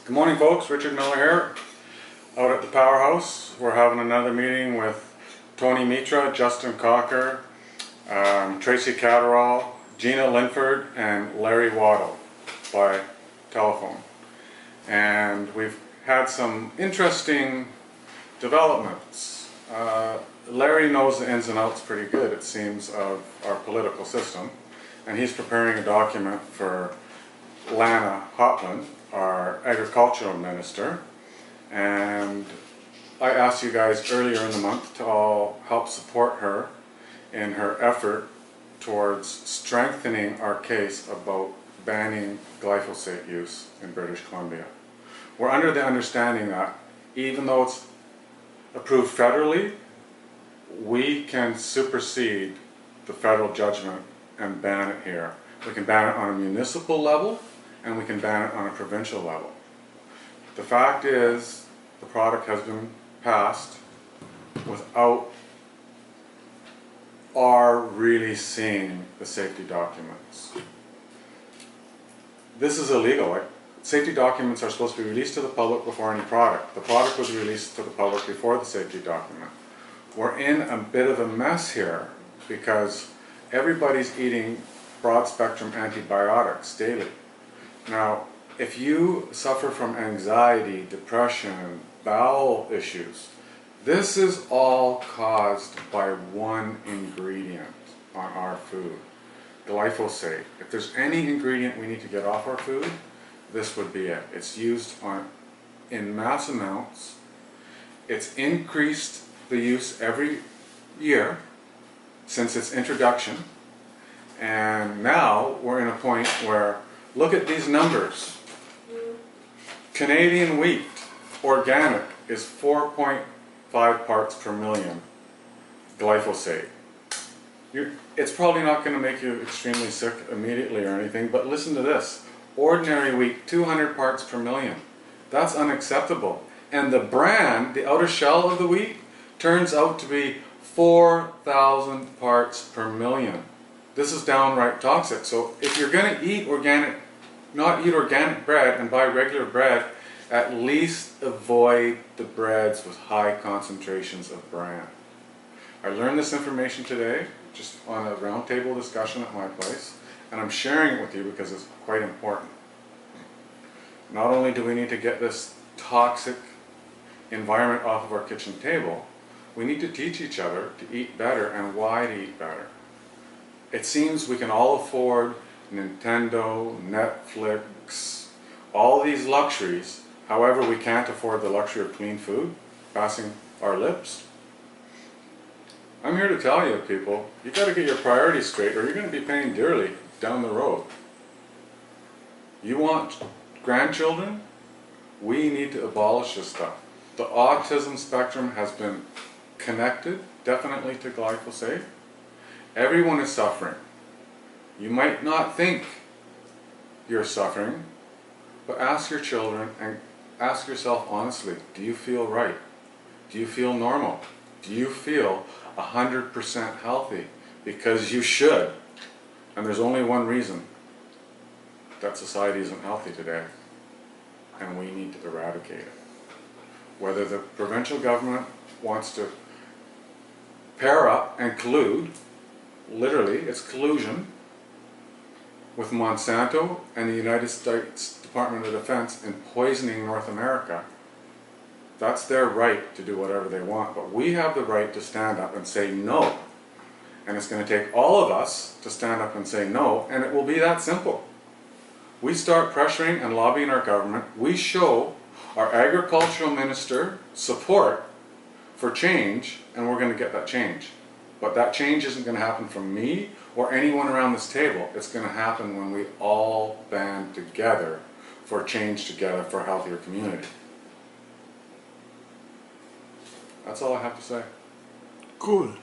Good morning, folks. Richard Miller here, out at the Powerhouse. We're having another meeting with Tony Mitra, Justin Cocker, Tracy Catterall, Gina Linford, and Larry Waddle by telephone. And we've had some interesting developments. Larry knows the ins and outs pretty good, it seems, of our political system, and he's preparing a document for Lana Hopland, our agricultural minister, and I asked you guys earlier in the month to all help support her in her effort towards strengthening our case about banning glyphosate use in British Columbia. We're under the understanding that even though it's approved federally, we can supersede the federal judgment and ban it here. We can ban it on a municipal level, and we can ban it on a provincial level. The fact is, the product has been passed without our really seeing the safety documents. This is illegal. Safety documents are supposed to be released to the public before any product. The product was released to the public before the safety document. We're in a bit of a mess here because everybody's eating broad-spectrum antibiotics daily. Now, if you suffer from anxiety, depression, bowel issues, this is all caused by one ingredient on our food, glyphosate. If there's any ingredient we need to get off our food, this would be it. It's used in mass amounts. It's increased the use every year since its introduction, and now we're in a point where, look at these numbers. Canadian wheat, organic, is 4.5 parts per million glyphosate. It's probably not going to make you extremely sick immediately or anything, but listen to this. Ordinary wheat, 200 parts per million. That's unacceptable. And the bran, the outer shell of the wheat, turns out to be 4,000 parts per million. This is downright toxic. So if you're going to eat organic, not eat organic bread and buy regular bread, at least avoid the breads with high concentrations of bran. I learned this information today just on a roundtable discussion at my place, and I'm sharing it with you because it's quite important. Not only do we need to get this toxic environment off of our kitchen table, we need to teach each other to eat better and why to eat better. It seems we can all afford Nintendo, Netflix, all these luxuries. However, we can't afford the luxury of clean food passing our lips. I'm here to tell you, people, you got to get your priorities straight or you're going to be paying dearly down the road. You want grandchildren? We need to abolish this stuff. The autism spectrum has been connected, definitely, to glyphosate. Everyone is suffering. You might not think you're suffering, but ask your children and ask yourself honestly, do you feel right? Do you feel normal? Do you feel 100% healthy? Because you should. And there's only one reason that society isn't healthy today, and we need to eradicate it. Whether the provincial government wants to pair up and collude, literally, it's collusion, with Monsanto and the United States Department of Defense in poisoning North America. That's their right to do whatever they want, but we have the right to stand up and say no. And it's going to take all of us to stand up and say no, and it will be that simple. We start pressuring and lobbying our government, we show our agricultural minister support for change, and we're going to get that change. But that change isn't going to happen from me or anyone around this table. It's going to happen when we all band together for change together for a healthier community. That's all I have to say. Cool.